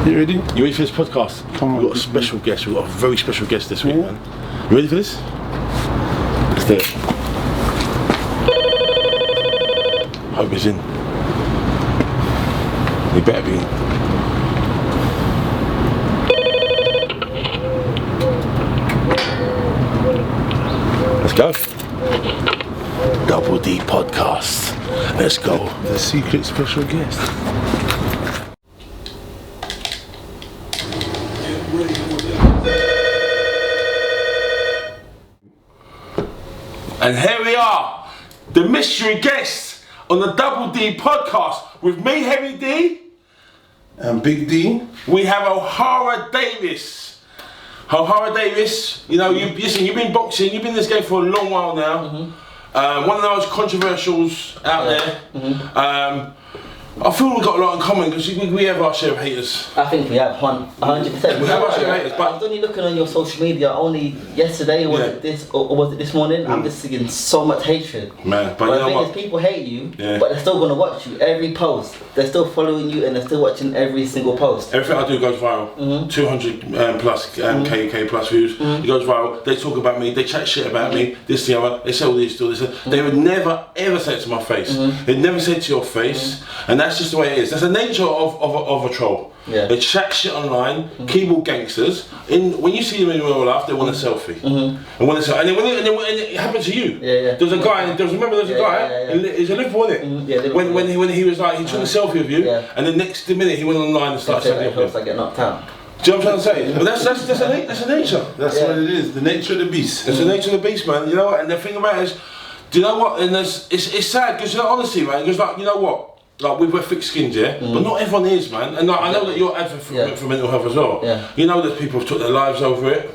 You ready? You ready for this podcast? Come on. We've got a special guest. We've got a very special guest this week, man. You ready for this? Let's do it. Hope he's in. He better be in. Let's go. Double D podcast. Let's go. The secret special guest. And here we are, the mystery guest on the Double D podcast with me, Heavy D, And Big D. We have OHARA Davies. OHARA Davies, you know, you've been boxing, you've been in this game for a long while now. One of the most controversials out there. I feel we've got a lot in common because we have our share of haters. I think we have 100%. We have our share of haters, I but was only looking on your social media only yesterday, or was it this, or was it this morning? I'm just seeing so much hatred. man, but But you the know thing what? is, people hate you, but they're still gonna watch you every post. They're still following you and they're still watching every single post. Everything I do goes viral. 200 plus K plus views. It goes viral. They talk about me. They chat shit about me. This, the other. They say all this, do this. They would never ever say it to my face. They'd never say it to your face. And that's just the way it is. That's the nature of a troll. They chat shit online. Keyboard gangsters. When you see them in real life, they want a selfie. And then when it happened to you. There was a guy. Remember, there was a guy. He's a Liverpool, wasn't it? When he was like, he took a selfie with you, and the next minute he went online and started saying it. Like get knocked out. Do you know what I'm trying to say? But that's a nature. That's what it is. The nature of the beast. It's the nature of the beast, man. You know what? And the thing about it is, do you know what? And it's sad because, you know, honestly, man. Because, like, you know what? Like, we're thick skins, but not everyone is, man. And like, I know that you're advocate for mental health as well. You know that people have took their lives over it.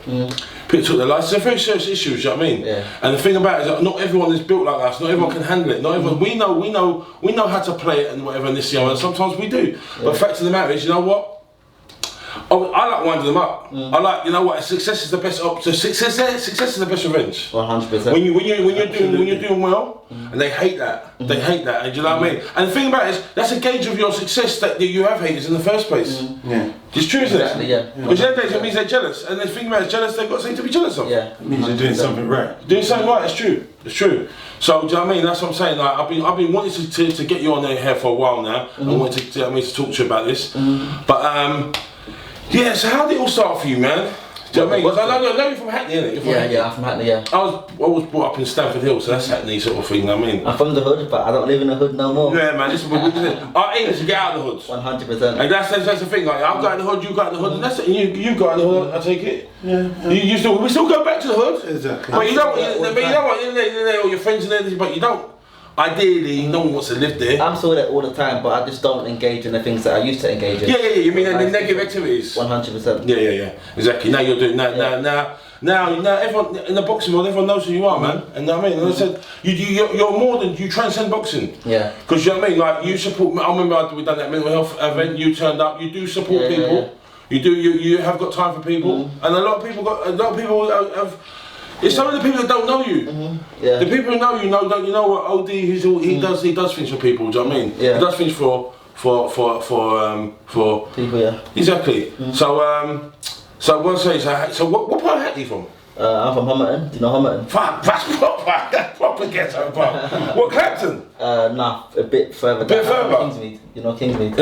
People took their lives. It's a very serious issue, you know what I mean? And the thing about it is that not everyone is built like us. Not everyone can handle it. Not everyone. We know how to play it and whatever and this, you know, and sometimes we do. But the fact of the matter is, you know what? I like winding them up. I like, you know what? Success is the best. Success is the best revenge. 100%. When you're doing well, and they hate that. They hate that. And do you know what I mean? And the thing about it is, that's a gauge of your success that you have haters in the first place. It's true, isn't it? Because it means they're jealous. And the thing about it is, jealous, they've got something to be jealous of. It means you're doing something right. Doing something right. It's true. It's true. So do you know what I mean? That's what I'm saying. Like, I've been wanting to get you on there here for a while now. I wanted to talk to you about this. But yeah, so how did it all start for you, man? Do you know what I mean? Because I know you're from Hackney, innit? You're from Hackney. I'm from Hackney, I was brought up in Stamford Hill, so that's Hackney sort of thing, you know what I mean? I'm from the hood, but I don't live in the hood no more. Yeah, man, this is what our aim is to get out of the hoods. 100%. And that's the thing, like, I've got in the hood, you got in the hood, and that's it, and you got in the hood, I take it. We still go back to the hood. Exactly. But you know what, you're there, all your friends and everything, but you don't. Ideally, no one wants to live there. I'm still there all the time, but I just don't engage in the things that I used to engage in. Yeah, you mean the negative activities? 100%. Yeah, exactly. Now you're doing now everyone in the boxing world, everyone knows who you are, man. And I mean, and I said, you're more than, you transcend boxing. Because you know what I mean, like, you support, I remember we done that mental health event, you turned up, you do support people. You have got time for people. And a lot of people have. It's some of the people that don't know you. The people who know you don't. You know what OD? He does things for people. Do you know what I mean? He does things for people. Exactly. So what I say? So what part of Hackney are you from? I'm from Homerton. Do you know Homerton? Fuck, that's proper ghetto, bro. What, Clapton? Nah, a bit further. Further. Kingsmead. You know Kingsmead?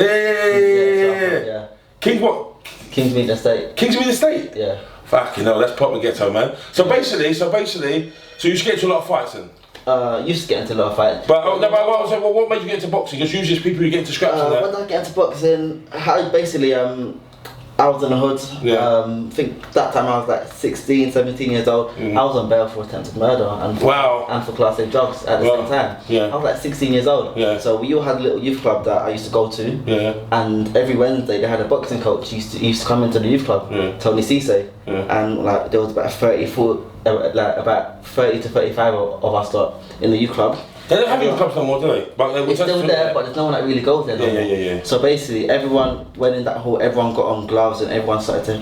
Yeah. King what? Kingsmead Estate. Kingsmead Estate. Yeah. Fucking hell, that's proper ghetto, man. So basically, you used to get into a lot of fights then? Used to get into a lot of fights. But what made you get into boxing? Because usually it's people who get into scraps and that. When I get into boxing, I was in the hood. I think that time I was like 16, 17 years old. I was on bail for attempted murder and for Class A drugs at the same time. I was like 16 years old. So we all had a little youth club that I used to go to. And every Wednesday they had a boxing coach. He used to come into the youth club, Tony Cisse. And like there was about 30 to 35 of us lot in the youth club. They don't have youth clubs no more, do they? It's still there, but there's no one that really goes there no more. Yeah. So basically, everyone went in that hall, everyone got on gloves and everyone started to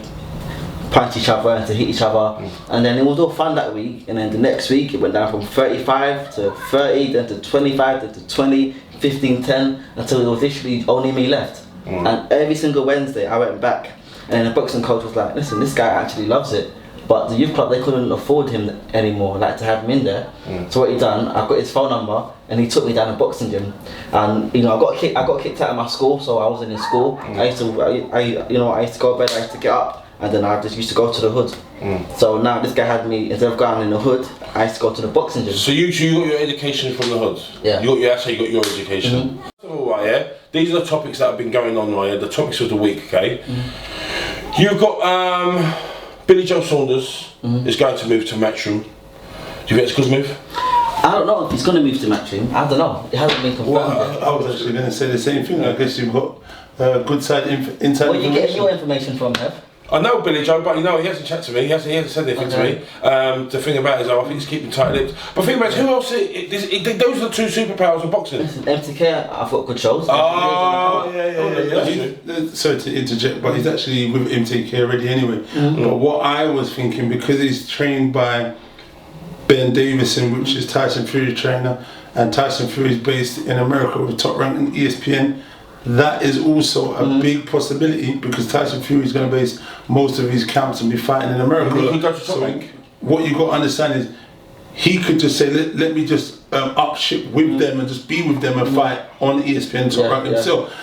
punch each other and to hit each other. And then it was all fun that week, and then the next week it went down from 35 to 30, then to 25, then to 20, 15, 10, until it was literally only me left. And every single Wednesday I went back, and the boxing coach was like, listen, this guy actually loves it. But the youth club, they couldn't afford him anymore, like to have him in there. So what he done, I got his phone number and he took me down a boxing gym. And you know, I got kicked out of my school, so I wasn't in school. I used to go to bed, I used to get up, and then I just used to go to the hood. So now this guy had me, instead of going in the hood, I used to go to the boxing gym. So you got your education from the hood? Yeah. That's how you got your education. Right, yeah. These are the topics that have been going on, right? The topics of the week, okay? You've got Billy Joe Saunders is going to move to Matchroom. Do you think it's a good move? I don't know if he's going to move to Matchroom. I don't know. It hasn't been confirmed. Well, I was actually going to say the same thing. I guess you've got good side inside. Where are you getting your information from, Hev? I know Billy Joe, but you know, he hasn't chatted to me, he hasn't said anything to me. The thing about it is, I think he's keeping tight-lipped. But think about it, who else, those are the two superpowers of boxing. Listen, MTK, I've got good shows. Sorry to interject, but he's actually with MTK already anyway. But what I was thinking, because he's trained by Ben Davison, which is Tyson Fury's trainer, and Tyson Fury is based in America with top rank in ESPN, that is also a big possibility, because Tyson Fury is going to base most of his camps and be fighting in America. So what you got to understand is, he could just say, let me just up ship with them and just be with them and fight on ESPN top rank himself.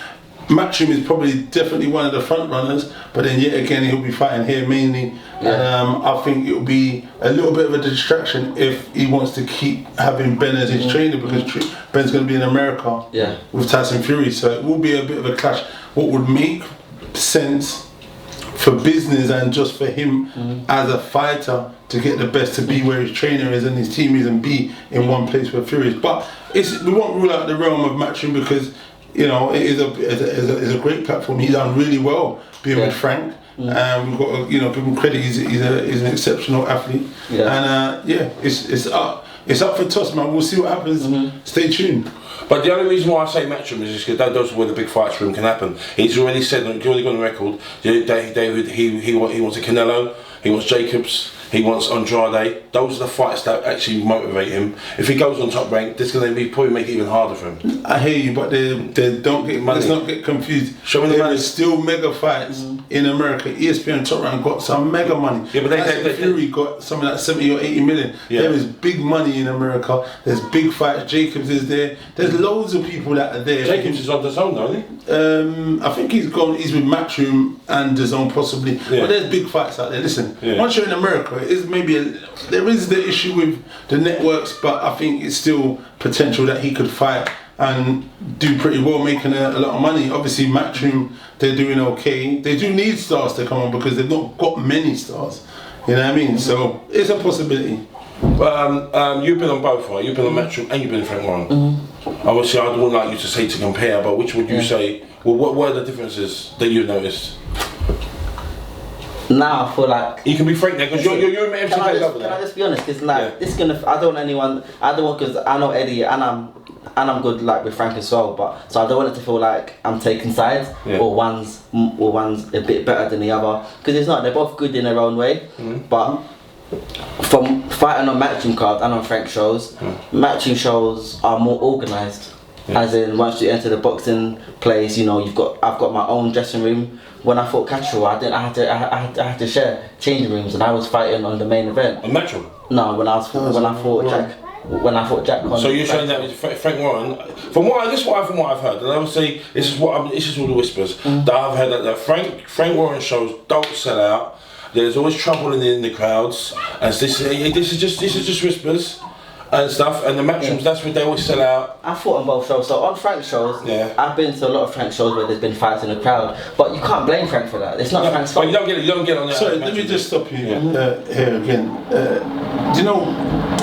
Matchroom is probably definitely one of the front runners, but then yet again he'll be fighting here mainly, and I think it'll be a little bit of a distraction if he wants to keep having Ben as his trainer, because Ben's going to be in America with Tyson Fury, so it will be a bit of a clash. What would make sense for business and just for him as a fighter to get the best, to be where his trainer is and his team is, and be in one place where Fury is. But we won't rule out the realm of Matchroom, because you know, it is a great platform. He's done really well being with Frank. We've got to, you know, give him credit. He's an exceptional athlete. And it's up for toss, man. We'll see what happens. Stay tuned. But the only reason why I say Matchroom is because those are where the big fights for him can happen. He's already said, he's already got on the record, David, he wants a Canelo, he wants Jacobs, he wants Andrade. Those are the fights that actually motivate him. If he goes on top rank, this is going to probably make it even harder for him. I hear you, but let's not get confused. Show me the money. There's still mega fights in America. ESPN top rank got some mega money. Yeah, but Fury got some of that 70 or 80 million. There is big money in America. There's big fights. Jacobs is there. There's loads of people that are there. Jacobs is on DAZN, don't he? I think he's with Matchroom and DAZN possibly. But there's big fights out there. Listen, once you're in America, there is the issue with the networks, but I think it's still potential that he could fight and do pretty well, making a lot of money. Obviously Matchroom, they're doing okay. They do need stars to come on, because they've not got many stars, you know what I mean? So it's a possibility. You've been on both, right? You've been on Matchroom and you've been in Frank Warren. Obviously I wouldn't like you to say to compare, but which would you say, well, what are the differences that you've noticed? Now I feel like you can be frank there, because you're MTK. Can I just be honest? Because this gonna. I don't want anyone. I don't want, because I know Eddie and I'm good like with Frank as well. But so I don't want it to feel like I'm taking sides, or one's a bit better than the other. Because it's not. They're both good in their own way. But from fighting on Matchroom cards and on Frank shows, Matchroom shows are more organised. As in, once you enter the boxing place, you know, I've got my own dressing room. When I fought Castro, I had to share changing rooms, and I was fighting on the main event. On Matchroom? No, when I fought Jack. So you're saying that Frank Warren, from what I've heard, and obviously this is all the whispers that I've heard, that Frank Warren shows don't sell out. There's always trouble in the crowds, and this is just whispers and stuff, and the Matchrooms, that's where they always sell out. I fought on both shows, so on Frank's shows, I've been to a lot of Frank shows where there's been fights in the crowd, but you can't blame Frank for that. It's not Frank's fault. You don't get on that. Sorry, let me just stop you here again. Do you know,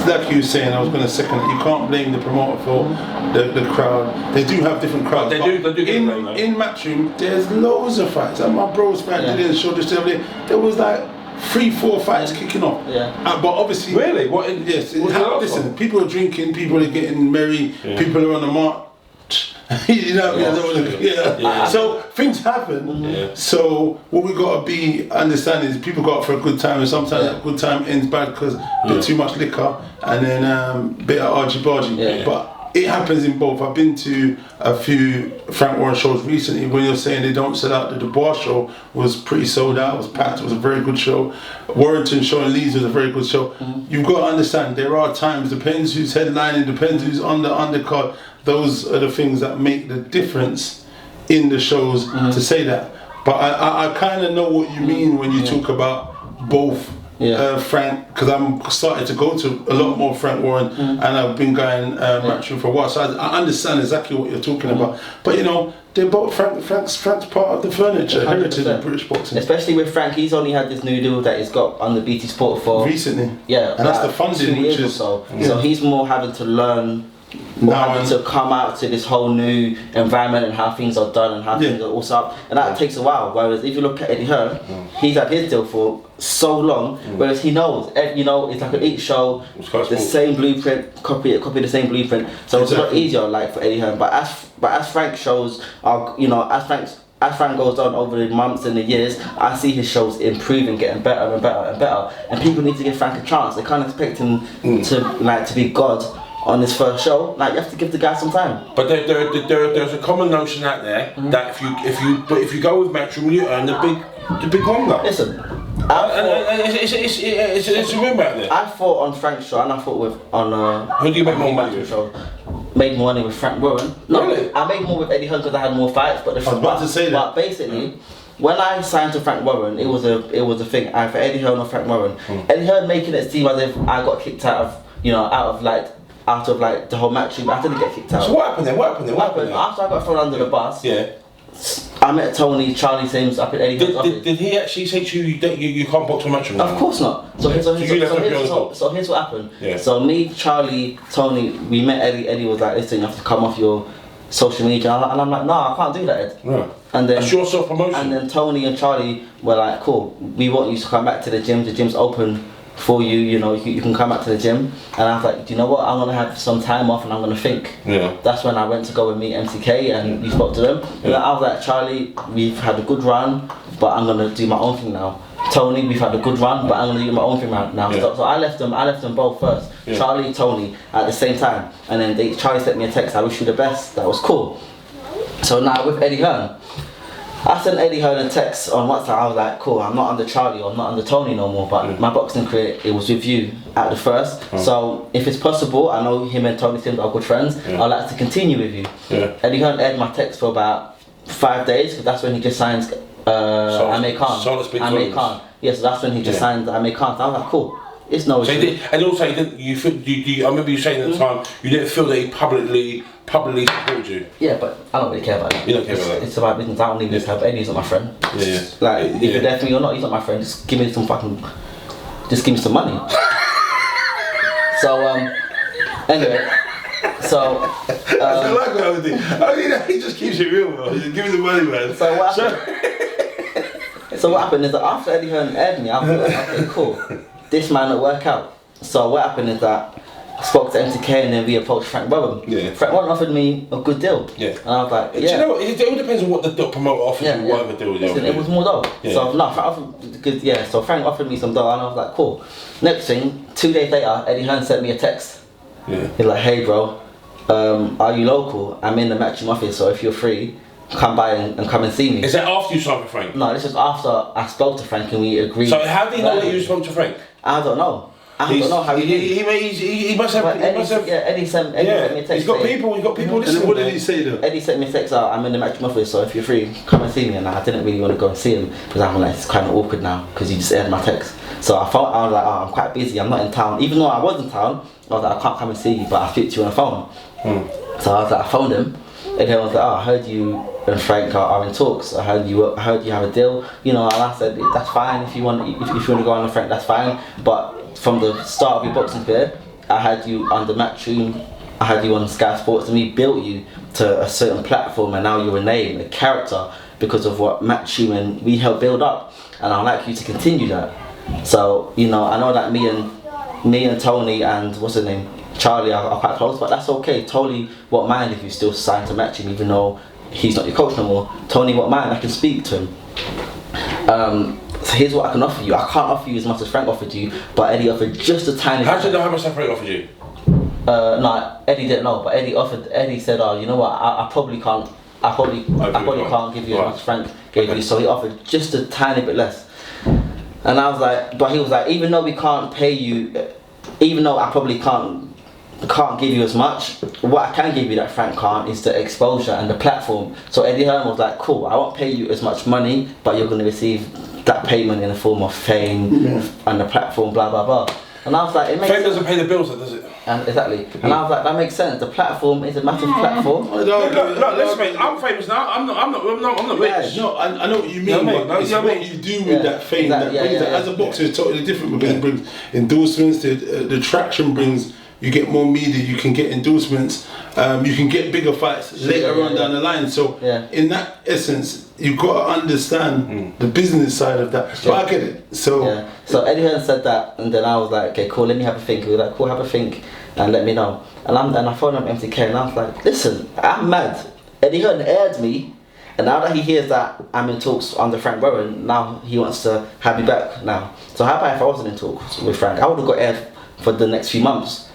like you were saying, I was going to second it, you can't blame the promoter for the crowd. They do have different crowds. They do get blamed, in Matchroom, there's loads of fights. And my bro's fight did the show just the other day. There was like 3-4 fights kicking off. But obviously, really, yes. Listen, people are drinking, people are getting merry, people are on the mark. You know what I mean? So things happen. So what we got to be understanding is people go out for a good time, and sometimes that good time ends bad because there's too much liquor and then bit of argy bargy. But it happens in both. I've been to a few Frank Warren shows recently. When you're saying they don't sell out, the Dubois show was pretty sold out. It was packed. It was a very good show. Warrington show in Leeds was a very good show. You've got to understand there are times. Depends who's headlining. Depends who's on the undercard. Those are the things that make the difference in the shows. To say that, but I kind of know what you mean when you talk about both. Frank, because I'm starting to go to a lot more Frank Warren, and I've been going matching for a while, so I understand exactly what you're talking about. But you know, they're both Frank's part of the furniture, 100%. Heritage of British boxing. Especially with Frank, he's only had this new deal that he's got on the BT Sport for recently. Yeah, and that's the funding, 2 years or so. So he's more having to learn. Having to come out to this whole new environment and how things are done and how things are all set up, and that takes a while. Whereas if you look at Eddie Hearn, he's had his deal for so long. Whereas he knows, you know, it's like each show, the same blueprint, copy the same blueprint. So it's a lot easier, like for Eddie Hearn. But as Frank shows are, you know, as Frank goes on over the months and the years, I see his shows improving, getting better and better and better. And people need to give Frank a chance. They can't expect him to be God on his first show. Like, you have to give the guy some time. But there's a common notion out there that if you go with Matchroom, you earn the big wonder. Listen, it's a room out there. I fought on Frank's show and I fought on who do you make more money with? Made more money with Frank Warren. No, really? I made more with Eddie Hearn because I had more fights. But I was about to say that. But basically, when I signed to Frank Warren, it was a thing. For Eddie Hearn or Frank Warren. Eddie Hearn making it seem as if I got kicked out of the whole match. I didn't get kicked out. So what happened then? What happened then? After I got thrown under the bus, I met Tony, Charlie Sims up at Eddie Hearn's office. Did he actually say to you that you can't box a match from Of course not. So here's what happened. Yeah. So me, Charlie, Tony, we met Eddie. Eddie was like, listen, you have to come off your social media. And I'm like, no, I can't do that, Ed. Yeah. And then, that's your self-promotion. And then Tony and Charlie were like, cool, we want you to come back to the gym. The gym's open for you, you know, you can come back to the gym. And I was like, do you know what, I'm going to have some time off and I'm going to think. Yeah. That's when I went to go and meet MTK and you spoke to them. And I was like, Charlie, we've had a good run, but I'm going to do my own thing now. Tony, we've had a good run, but I'm going to do my own thing now. Yeah. So I left them both first. Yeah. Charlie, Tony, at the same time. And then Charlie sent me a text, I wish you the best. That was cool. So now with Eddie Hearn, I sent Eddie Hearn a text on WhatsApp. I was like, cool, I'm not under Charlie or I'm not under Tony no more, but my boxing career, it was with you at the first. So if it's possible, I know him and Tony Sims are good friends, I'd like to continue with you. Eddie Hearn aired my text for about 5 days, because that's when he just signed Amir Khan. Yeah, so that's when he just signed Amir Khan. So I was like, cool. It's no issue. And also, I remember you saying at the time, you didn't feel that he publicly supported you. Yeah, but I don't really care about that. You don't care about that? It's about business. I don't need this help. Eddie's not my friend. Yeah. Like, if you're there for me or not, he's not my friend. Just give me some money. So, anyway. So, I like what I would do. I mean, he just keeps it real, bro. Just give me the money, man. So what happened is that after Eddie Hearn aired me, I was like, okay, cool. This man will work out. So what happened is that I spoke to MTK and then we approached Frank Warren. Yeah. Frank Warren offered me a good deal. Yeah. And I was like, yeah. Do you know what? It all depends on what the promoter offers you, whatever deal they offer. It was more dough. Yeah. So so Frank offered me some dough and I was like, cool. Next thing, 2 days later, Eddie Hearn sent me a text. Yeah. He's like, hey bro, are you local? I'm in the Matchroom office, so if you're free, come by and come and see me. Is that after you spoke to Frank? No, this is after I spoke to Frank and we agreed. So how do you know that you spoke to Frank? I don't know. I don't know how he must have. Eddie sent me a text. He's got people listening. And what did he say though? Eddie sent me a text out, I'm in the Matchroom office, so if you're free, come and see me. And I didn't really want to go and see him because I'm like, it's kind of awkward now because you just aired my text. So I was like, oh, I'm quite busy, I'm not in town. Even though I was in town, I was like, I can't come and see you, but I'll speak to you on the phone. So I was like, I phoned him. And then I was like, oh, I heard you and Frank are in talks. I heard you have a deal. You know, and I said, that's fine if you want to go on with Frank, that's fine. But from the start of your boxing career, I had you under Matchroom, I had you on Sky Sports, and we built you to a certain platform, and now you're a name, a character, because of what Matchroom and we helped build up. And I'd like you to continue that. So, you know, I know that me and Tony and what's her name, Charlie are quite close, but that's okay. Tony won't mind if you still sign to Matchroom, even though he's not your coach no more. Tony won't mind, I can speak to him. So here's what I can offer you. I can't offer you as much as Frank offered you, but Eddie offered just a tiny. How do you know how much Frank offered you? No, Eddie didn't know, but Eddie said, oh, you know what, I probably can't give you as much Frank gave you, so he offered just a tiny bit less. And I was like, but he was like, even though we can't pay you, even though I probably can't give you as much, what I can give you that Frank can't is the exposure and the platform. So Eddie Hearn was like, cool, I won't pay you as much money, but you're going to receive that payment in the form of fame and the platform, blah blah blah. And I was like, it makes fame doesn't pay the bills, does it? And exactly. And I was like, that makes sense. The platform is a massive platform. Look, listen, mate, I'm famous now. I'm not rich. No, I know what you mean. It's what you do with that fame that brings that. As a boxer, it's totally different because it brings endorsements. The traction brings. You get more media, you can get endorsements, you can get bigger fights later on down the line. So in that essence, you've got to understand the business side of that. But I get it. So so Eddie Hearn said that, and then I was like, okay, cool, let me have a think. He was like, cool, have a think and let me know. And I phoned up MTK and I was like, listen, I'm mad. Eddie Hearn aired me, and now that he hears that I'm in talks under Frank Warren, now he wants to have me back now. So how about if I wasn't in talks with Frank? I would have got aired for the next few months.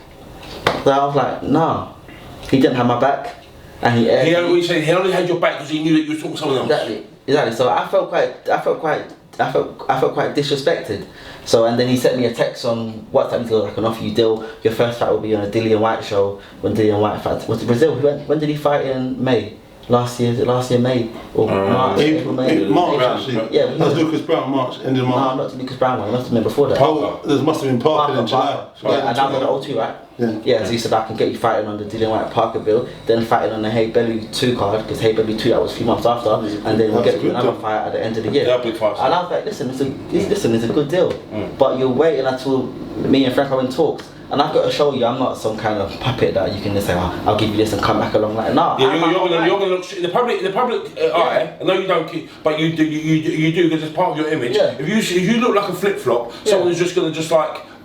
So I was like, no, he didn't have my back, and he only had your back because he knew that you were talking to someone else. Exactly. So I felt quite disrespected. So and then he sent me a text on WhatsApp. He goes, I can offer you a deal. Your first fight will be on a Dillian Whyte show. When Dillian Whyte fight was Brazil. When did he fight in May? Last year May or March? April, May. March actually. Yeah, that was Lucas Brown. March, end of March. No, not Lucas Brown one. It must have been before that. Oh, there must have been Parker in July. Yeah, and that was on the O2, right? Yeah, so he said I can get you fighting on the Dillian Whyte Parker bill, then fighting on the Hey Belly 2 card, because Hey Belly 2 that was a few months after, and then we'll get you another fight at the end of the year. Yeah, big fight. And I was like, listen, it's a good deal, but you're waiting until me and Frank are in talks. And I've got to show you I'm not some kind of puppet that you can just say, oh, I'll give you this and come back along like, no. Yeah, you're gonna look in the public eye. I know you don't keep, but you do because it's part of your image. Yeah. If you look like a flip flop, someone is just gonna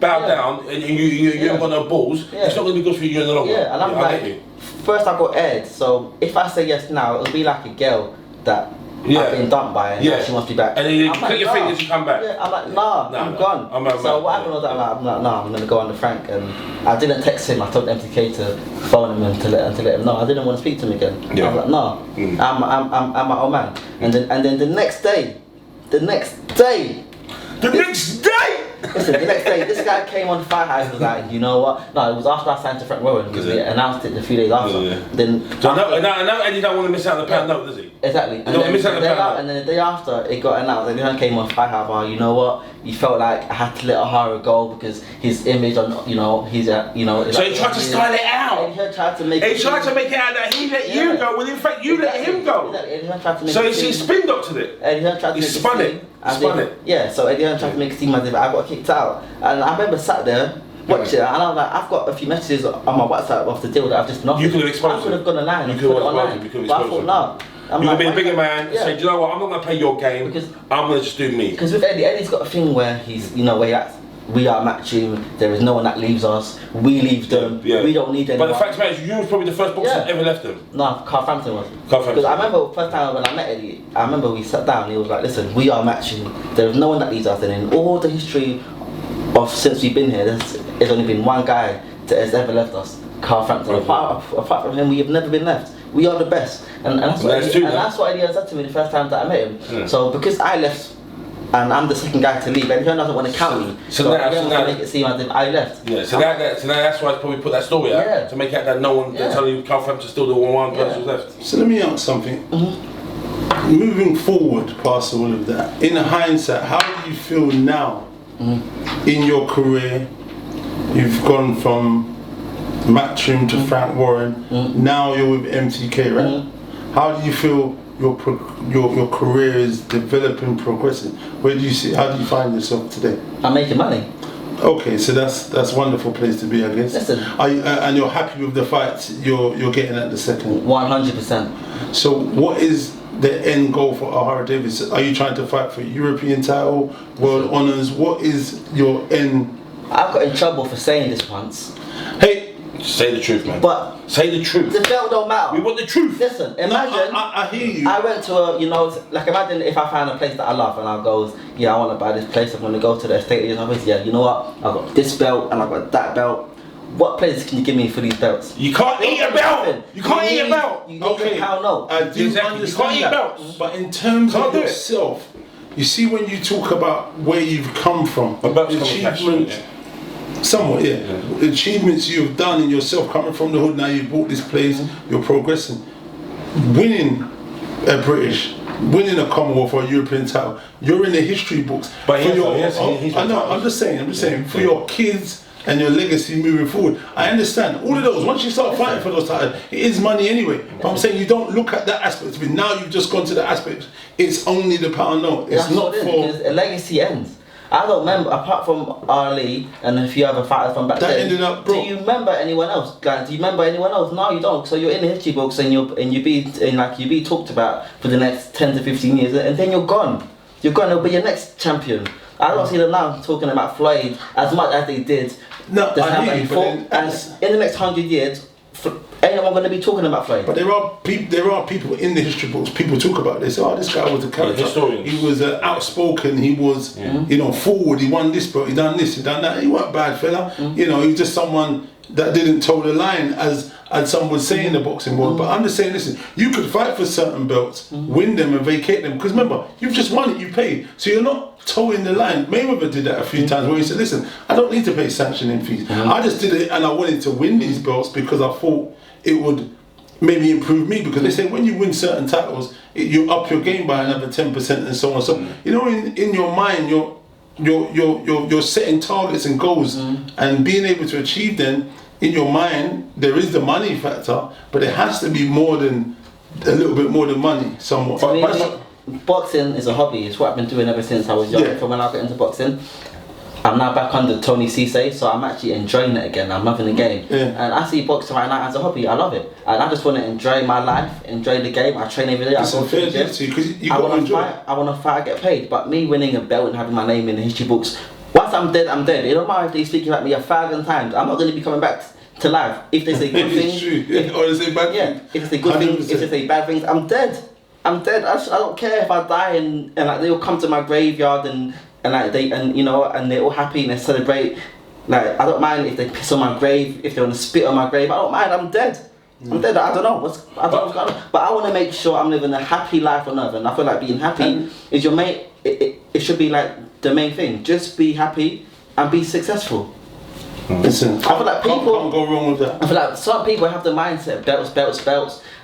bow down and you haven't got no balls. It's not gonna be good for you in the long run. Yeah, and I'm like, first I got aired, so if I say yes now, it'll be like a girl that I've been dumped by and she wants to be back. And then you click your fingers, you come back. Yeah, I'm like, nah, I'm gone. So what happened was that I'm like, nah, I'm gonna go under Frank, and I didn't text him. I told MTK to phone him and to let him know. I didn't want to speak to him again. I was like, nah, I'm my old man. And then the next day. Listen, the next day, this guy came on Fight House and was like, you know what? No, it was after I signed to Frank Warren because we announced it a few days after. Then I know Eddie don't want to miss out on the pound note, does he? Exactly. And then the day after it got announced, and then came on Fight House. Oh, you know what? He felt like I had to let OHARA go because his image on, So he tried to style it out. He tried to make it out that he let you go, when in fact you let him go. So he spin doctored it. He spun it. Yeah, so Eddie Hearn tried to make it seem as if I got kicked out. And I remember sat there watching it, and I was like, I've got a few messages on my WhatsApp of the deal that I've just not. You could have exposed it. I could have gone online and put it online. But I thought, no. You would be a bigger man and say, do you know what, I'm not going to play your game, because I'm going to just do me. Because with Eddie's got a thing where he's, where he acts, we are matching, there is no one that leaves us, we leave them, we don't need anyone. But the fact is, you was probably the first boxer that ever left them. No, Carl Frampton was. Because I remember the first time when I met Eddie, I remember we sat down and he was like, listen, we are matching, there is no one that leaves us, and in all the history of since we've been here, there's only been one guy that has ever left us, Carl Frampton. Apart from him, we have never been left. We are the best. And that's what Eddie Hearn said to me the first time that I met him. So because I left, and I'm the second guy to leave, Eddie Hearn doesn't want to count me. So now make it seem as if I left. Yeah, so now that's why I probably put that story out, to make out that no one, telling you Carl Frampton's still the one person who's left. So let me ask something. Moving forward past all of that, in hindsight, how do you feel now in your career? You've gone from Matchroom to Frank Warren, now you're with MTK, right? How do you feel your career is developing, progressing? Where do you see? How do you find yourself today? I'm making money. Okay, so that's a wonderful place to be, I guess. Listen, and you're happy with the fights you're getting at the second? 100%. So what is the end goal for OHARA Davies? Are you trying to fight for European title, world honours? What is your end? I got in trouble for saying this once. Hey, say the truth, man. But say the truth. The belt don't matter. We want the truth. Listen, imagine. No, I hear you. I went to imagine if I find a place that I love and I goes, yeah, I want to buy this place. I'm going to go to the estate agent's office. Yeah, you know what? I got this belt and I got that belt. what players can you give me for these belts? You can't eat a belt. You can't eat a belt. You need a pound note. I do understand you can't eat that. belts. But in terms of yourself, you see when you talk about where you've come from, achievements, somewhat, the achievements you've done in yourself, coming from the hood, now you've bought this place, you're progressing. Winning a British, winning a Commonwealth or a European title, you're in the history books. But I'm just saying, for your kids and your legacy moving forward. I understand all of those. Once you start fighting for those titles, it is money anyway. But I'm saying you don't look at that aspect of it. Now you've just gone to the aspect. It's only the pound note. It's not for. Because a legacy ends. I don't remember, apart from Ali and a few other fighters from back then. Ended up broke. Do you remember anyone else? Like, do you remember anyone else? No, you don't. So you're in the history books and you be talked about for the next 10 to 15 years, and then you're gone. You're gone. It'll be your next champion. I don't see them now talking about Floyd as much as they did. No, I hear you, but and in the next 100 years, ain't no one going to be talking about Floyd. But there are people in the history books. People talk about this. Oh, this guy was a character. He was outspoken. He was, forward. He won this belt. He done this. He done that. He wasn't bad fella. He was just someone that didn't toe the line, as some would say in the boxing world. But I'm just saying, listen, you could fight for certain belts, win them and vacate them. Because remember, you've just won it. You paid. So you're not towing the line. Mayweather did that a few times where he said, listen, I don't need to pay sanctioning fees. I just did it and I wanted to win these belts because I thought it would maybe improve me, because they say when you win certain titles, you up your game by another 10% and so on. So in your mind, you're setting targets and goals, and being able to achieve them in your mind. There is the money factor, but it has to be more than a little bit more than money, somewhat. Boxing is a hobby. It's what I've been doing ever since I was young. From when I got into boxing, I'm now back under Tony Cisse, so I'm actually enjoying it again. I'm loving the game, and I see boxing right now as a hobby. I love it, and I just want to enjoy my life, enjoy the game. I train every day. It's a fair deal to you, because you got to enjoy. I want to fight. I get paid. But me winning a belt and having my name in the history books, once I'm dead, I'm dead. It don't matter if they speak about me 1,000 times. I'm not going to be coming back to life. If they say good things, or they say bad things. If they say good things, if they say bad things, I'm dead. I'm dead. I don't care if I die and like they'll come to my graveyard and they're all happy and they celebrate. Like, I don't mind if they piss on my grave, if they want to spit on my grave. I don't mind. I'm dead. I'm dead. I don't know what's going on. But I want to make sure I'm living a happy life on earth, and I feel like being happy is your main. It should be like the main thing. Just be happy and be successful. Listen, I feel like people can't go wrong with that. I feel like some people have the mindset belts,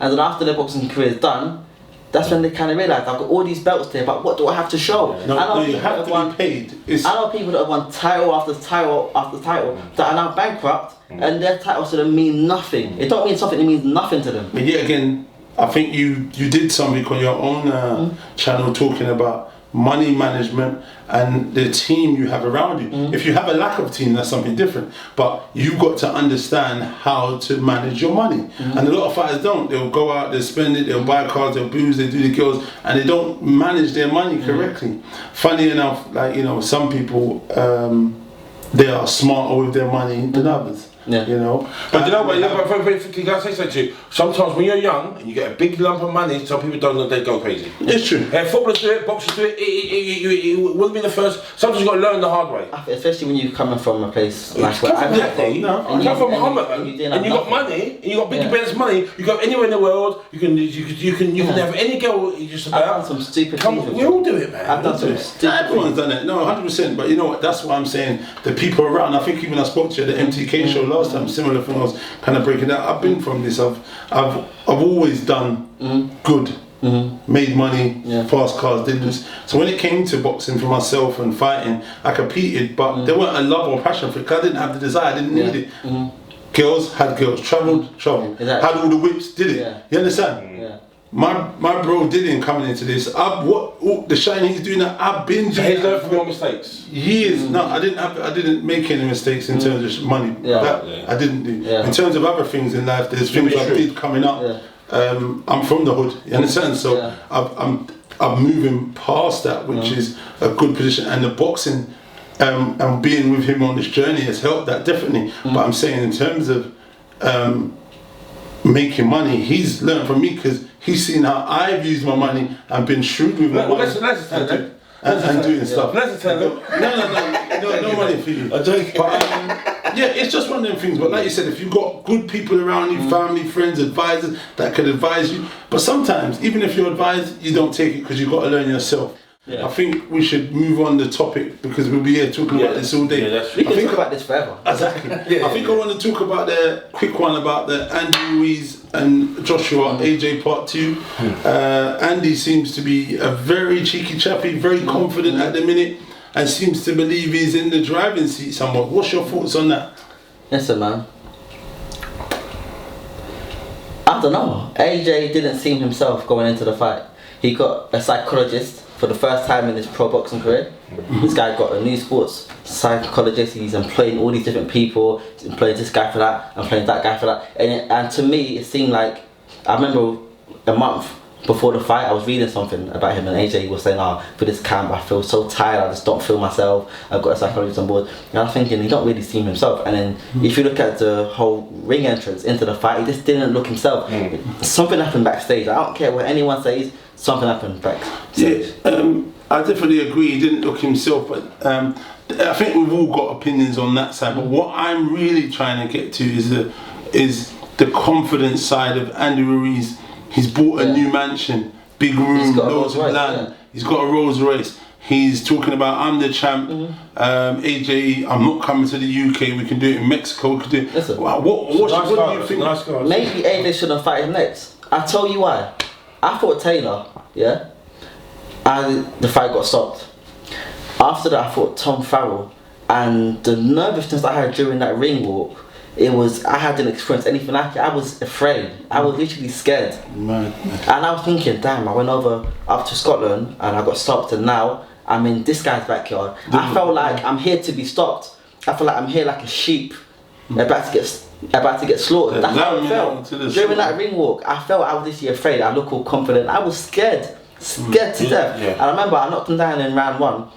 and then after their boxing career is done, that's when they kind of realise, I've got all these belts there, but what do I have to show? No, you have to be paid. I know people that have won title after title after title that are now bankrupt, and their titles to them mean nothing. It don't mean something, it means nothing to them. But yet again, I think you did something on your own channel talking about money management and the team you have around you. If you have a lack of team, that's something different. But you've got to understand how to manage your money. And a lot of fighters don't. They'll go out, they'll spend it, they'll buy cars, they'll booze, they do the girls, and they don't manage their money correctly. Funny enough, like, some people, they are smarter with their money than others. But you know what, can I say something to you? Sometimes when you're young and you get a big lump of money, some people don't know, they go crazy. It's true. Footballers do it, boxers do it, it wouldn't be the first. Sometimes you've got to learn the hard way. Especially when you're coming from a place like where I'm from Muhammad, and you got money, and you got big Ben's money, you go anywhere in the world, you can have any girl you just about. I've done some stupid things. We all do it, man. I've done some stupid Everyone's done it. No, 100%. But you know what? That's what I'm saying. The people around. I think even I spoke to you at the MTK show last time. Similar thing. I was kind of breaking out. I've been from this. I've always done good. Made money, fast cars, did this. So when it came to boxing for myself and fighting, I competed, but there weren't a love or passion for it, because I didn't have the desire, I didn't need it. Girls had girls, travelled, exactly. Had all the whips, did it. You understand? My bro didn't coming into this. The shine he's doing that, I've been doing. He's learned from your mistakes. Years. No, I didn't make any mistakes in terms of money. I didn't do. In terms of other things in life, there's things I did coming up. I'm from the hood, you understand? So I'm moving past that, which is a good position. And the boxing and being with him on this journey has helped that definitely. But I'm saying in terms of making money, he's learned from me, because he's seen how I've used my money and been shrewd with my money. And doing stuff. Let's tell them. No money for you. I'm joking. Yeah, it's just one of them things. But like you said, if you've got good people around you, family, friends, advisors that can advise you, but sometimes even if you're advised, you don't take it because you've got to learn yourself. Yeah. I think we should move on the topic because we'll be here talking about this all day. Yeah, we can talk about this forever. Exactly. I think I want to talk about the quick one about the Andy Ruiz and Joshua AJ part 2. Andy seems to be a very cheeky chappy, very confident at the minute, and seems to believe he's in the driving seat somewhat. What's your thoughts on that? Listen, man. I don't know. AJ didn't seem himself going into the fight. He got a psychologist for the first time in his pro boxing career. This guy got a new sports psychologist. He's employing all these different people. He's employing this guy for that, employing that guy for that. And to me, it seemed like, I remember a month before the fight, I was reading something about him, and AJ was saying, for this camp, I feel so tired, I just don't feel myself, I've got a psychologist on board. And I'm thinking, he don't really seem himself. And then if you look at the whole ring entrance into the fight, he just didn't look himself. Something happened backstage. I don't care what anyone says, something happened backstage. Yeah, I definitely agree, he didn't look himself, but I think we've all got opinions on that side. But what I'm really trying to get to is the confidence side of Andy Ruiz. He's bought a new mansion, big room, loads of land. He's got a Rolls Royce. He's talking about, I'm the champ. AJ, I'm not coming to the UK. We can do it in Mexico. We can do it. Listen, what do you think? Maybe AJ shouldn't fight him next. I'll tell you why. I fought Taylor, and the fight got stopped. After that, I fought Tom Farrell, and the nervousness I had during that ring walk, I hadn't experienced anything like it. I was afraid. I was literally scared. And I was thinking, damn, I went up to Scotland and I got stopped, and now I'm in this guy's backyard. I felt like I'm here to be stopped. I feel like I'm here like a sheep about to get slaughtered. That's how I felt. During that ring walk, I felt I was literally afraid. I looked all confident. I was scared to death. And I remember I knocked him down in round 1,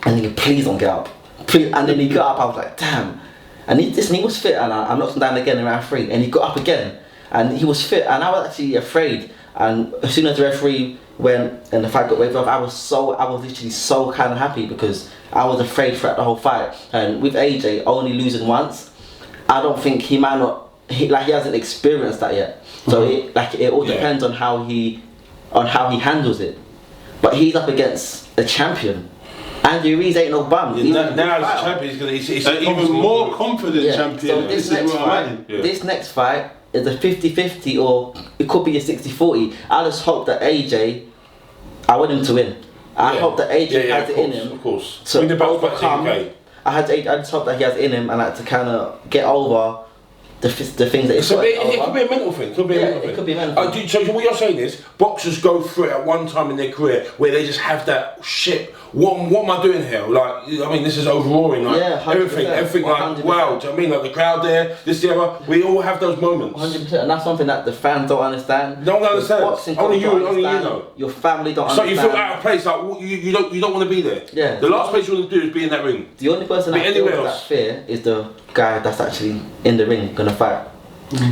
and he said, please don't get up. Please. And then he got up. I was like, damn. And he was fit, and I knocked him down again in round 3, and he got up again, and he was fit, and I was actually afraid. And as soon as the referee went and the fight got waved off, I was literally so kind of happy, because I was afraid throughout the whole fight. And with AJ only losing once, I don't think he hasn't experienced that yet. So it all depends on how he handles it. But he's up against a champion. Andy Ruiz ain't no bum. Now he's a champion. He's an even more confident champion. So this next fight is a 50-50, or it could be a 60-40. I just hope that AJ, I want him to win. I hope that AJ has it in him. Of course. So I just hope that he has it in him, and to kind of get over the things that it could be a mental thing. It could be a mental thing. So what you're saying is, boxers go through it at one time in their career where they just have that shit. What am I doing here? Like, I mean, this is overawing. Like, everything. Like, 100%. Wow. Do you know what I mean? Like the crowd there, this, the other. We all have those moments. 100%, and that's something that the fans don't understand. Don't understand. Only you know. Your family don't understand. So you feel out of place. Like you don't want to be there. Yeah. The last place you want to do is be in that ring. The only person that feels that fear is the guy that's actually in the ring gonna fight.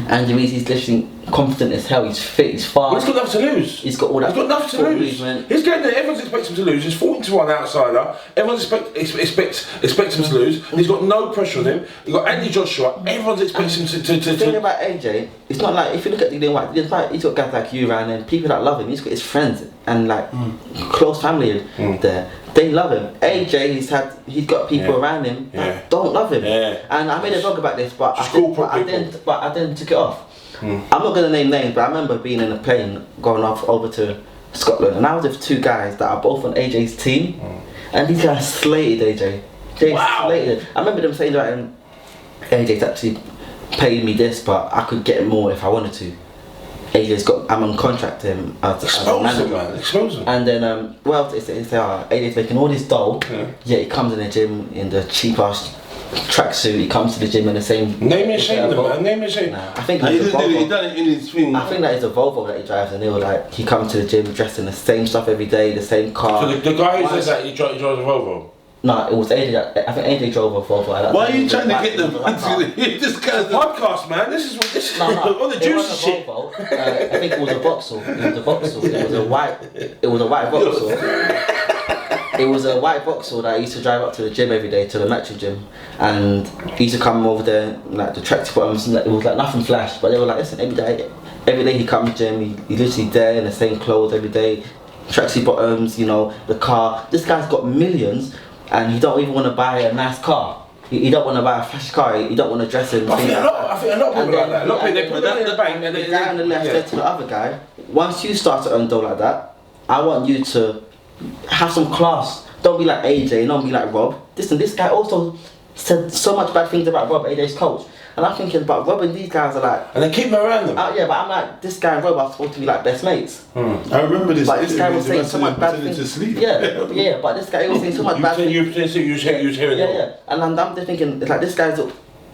Andy Ruiz, he's literally confident as hell. He's fit, he's fast. Well, he's got nothing to lose. He's got all that. He's got nothing to lose. Movement. He's getting there. Everyone's expecting him to lose. He's 14-1 outsider. Everyone expects him to lose. He's got no pressure on him. You've got Andy Joshua. Everyone's expecting him to. The thing about AJ, it's not like, if you look at the Whyte, he's got guys like you around him, people that love him. He's got his friends and like close family there. They love him. AJ, he's got people around him that don't love him. And I made a vlog about this, but I didn't took it off. I'm not going to name names, but I remember being in a plane going off over to Scotland, and I was with 2 guys that are both on AJ's team, and these guys slated AJ. They slated. I remember them saying that AJ's actually paid me this, but I could get more if I wanted to. I'm on contract to him as a manager. Expose him. And then, they say, AJ's making all this dough, yet he comes in the gym in the cheap ass tracksuit. He comes to the gym in the same. Name and shame, man. Name and shame. I think he done it in his swing. I think that is a Volvo that he drives, and they were like, he comes to the gym dressed in the same stuff every day, the same car. So the guy who says that he drives a Volvo. No, it was AJ. I think AJ drove a Volvo. Why are you trying to get them? This kind of podcast, man. This is on the juicy shit. I think it was a Vauxhall. It was a Vauxhall. It was a white Vauxhall. it was a white Vauxhall that I used to drive up to the gym every day, to the Metro gym, and he used to come over there, like the tracksuit bottoms, it was like nothing flash, but they were like, listen, every day he comes to the gym, he's literally there in the same clothes every day, tracksuit bottoms, you know, the car. This guy's got millions, and he don't even want to buy a nice car. You don't want to buy a flash car, you don't want to dress him. I think a lot of people like that. A lot of people, they put that in the bank and the guy on the left said to the other guy, once you start to earn dough like that, I want you to have some class. Don't be like AJ, don't be like Rob. Listen, this guy also said so much bad things about Rob, AJ's coach. And I'm thinking, but Rob and these guys are like... And they keep him around them. Yeah, but I'm like, this guy and Rob are supposed to be like best mates. I remember this. But this guy was saying so much bad things. Yeah, but this guy was saying so much bad things. You was hearing it. Yeah. And I'm just thinking, it's like this guy's...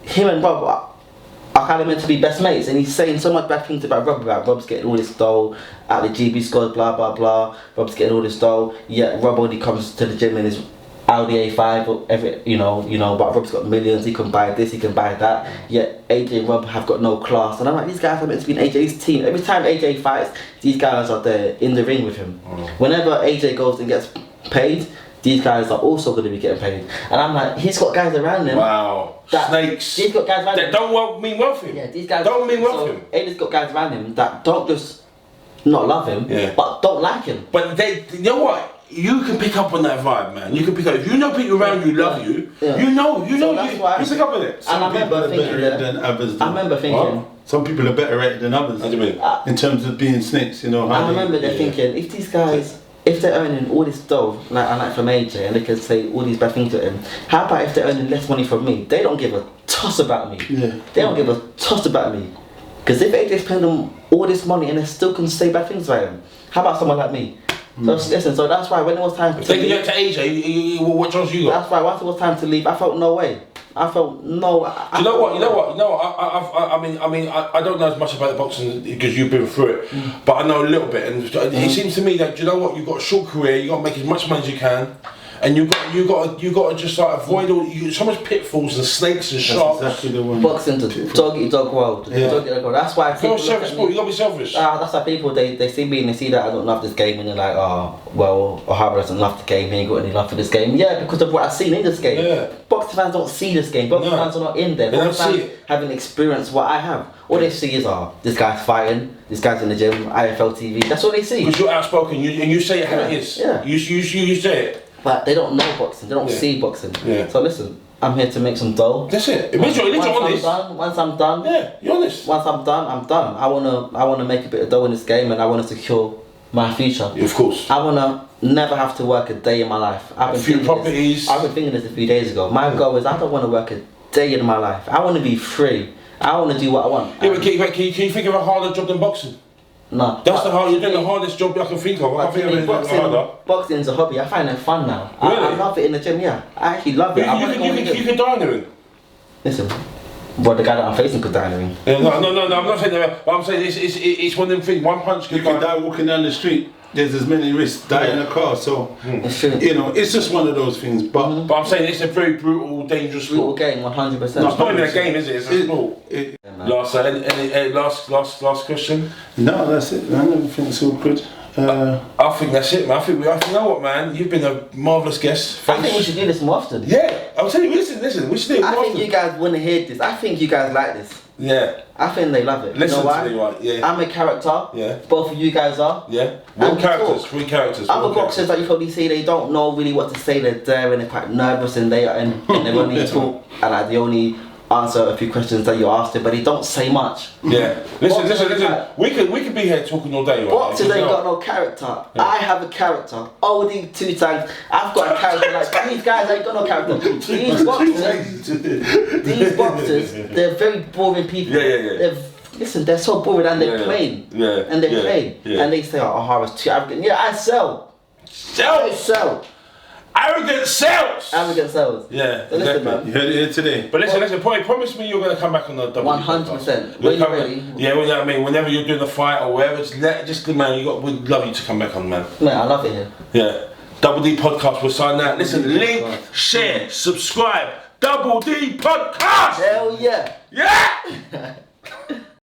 Him and Rob are kind of meant to be best mates, and he's saying so much bad things about Rob. About Rob's getting all this dough out of the GB squad, blah blah blah. Rob's getting all this dough. Yeah, Rob only comes to the gym in his Audi A5 or every, you know. But Rob's got millions. He can buy this, he can buy that. Yet AJ and Rob have got no class, and I'm like, these guys are meant to be in AJ's team. Every time AJ fights, these guys are there in the ring with him. Whenever AJ goes and gets paid, these guys are also going to be getting paid. And I'm like, he's got guys around him. Wow. Snakes. He's got guys around him. That don't mean well for him. Yeah, these guys don't mean well for him. AJ's got guys around him that don't just not love him, but don't like him. But you know what? You can pick up on that vibe, man. You can pick up. If you know people around you love you, you know, you pick up on it. And I remember thinking than others. I remember thinking... Some people are better at it than others. What do you mean? In terms of being snakes, you know. I remember they're thinking, if these guys... If they're earning all this dough, like from AJ, and they can say all these bad things to him, how about if they're earning less money from me? They don't give a toss about me. Yeah. They don't give a toss about me. Because if AJ's paying them all this money and they still can say bad things about him, how about someone like me? So listen, so that's why when it was time to leave... If they to AJ, what choice you got? That's why once it was time to leave, I felt no way. I felt no... You know what? No, I mean, I don't know as much about the boxing because you've been through it, but I know a little bit, and it seems to me that, you know what, you've got a short career, you got to make as much money as you can, and you got to just like avoid all so much pitfalls and snakes and sharks. Exactly the one. Boxing's a dog eat dog world. That's why people selfish sport. You got to be selfish. That's why people they see me and they see that I don't love this game, and they're like, oh well, OHARA doesn't love the game. He ain't got any love for this game. Yeah, because of what I've seen in this game. Yeah. Boxing fans don't see this game. Boxing fans are not in there. Boxing fans haven't experienced what I have. All they see is, this guy's fighting, this guy's in the gym, IFL TV. That's all they see. Because you're outspoken, and you say it how it is. Yeah. You say it. But they don't know boxing. They don't see boxing. Yeah. So listen, I'm here to make some dough. That's it. Once I'm done. Yeah, you're honest. Once I'm done, I'm done. I wanna make a bit of dough in this game, and I wanna secure my future. Yeah, of course. I wanna never have to work a day in my life. I've been thinking this a few days ago. My goal is I don't want to work a day in my life. I want to be free. I want to do what I want. Yeah, but can you think of a harder job than boxing? No. That's you're doing the hardest job I can think of. I can't think of anything harder. Boxing's a hobby. I find it fun now. Really? I love it in the gym, yeah. I actually love it. You can die in the ring. Listen, well, the guy that I'm facing could die in the ring. Yeah, no, I'm not saying that. But I'm saying it's one of them things. One punch you can die walking down the street. There's as many risks die in a car, so you know it's just one of those things. But I'm saying it's a very brutal, dangerous sport. Brutal game, 100%. It's not even a game, is it? It's a sport. Last question. No, that's it, man. Everything's all good. I think that's it, man. I think you know what, man. You've been a marvellous guest. I think we should do this more often. Yeah, I'll tell you. Listen. We should do it more often. I think you guys want to hear this. I think you guys like this. Yeah. I think they love it. Listen you know why? to me, right? Yeah. I'm a character. Yeah. Both of you guys are. Yeah. Three characters. Other boxers that you probably see, they don't know really what to say. They're there and they're quite nervous and they only talk and they only answer a few questions that you asked them, but they don't say much. Yeah. Listen. We could be here talking all day. Right? Boxers ain't got no character. Yeah. I have a character. OD 2 times. I've got a character. Like these guys ain't got no character. These boxers, they're very boring people. Yeah. They're so boring and they're plain. Yeah. And they're plain. Yeah. And they say, OHARA's too arrogant. Yeah, I sell. Arrogant sells. Yeah. So listen, man. You heard it here today. But listen, promise me you're going to come back on the double. 100%. When you're ready. Yeah, well, you know what I mean? Whenever you're doing the fight or whatever, just man, we'd love you to come back on, man. Man, I love it here. Yeah. Double D Podcast, we'll sign that. Listen, link, share, subscribe. Double D Podcast! Hell yeah. Yeah!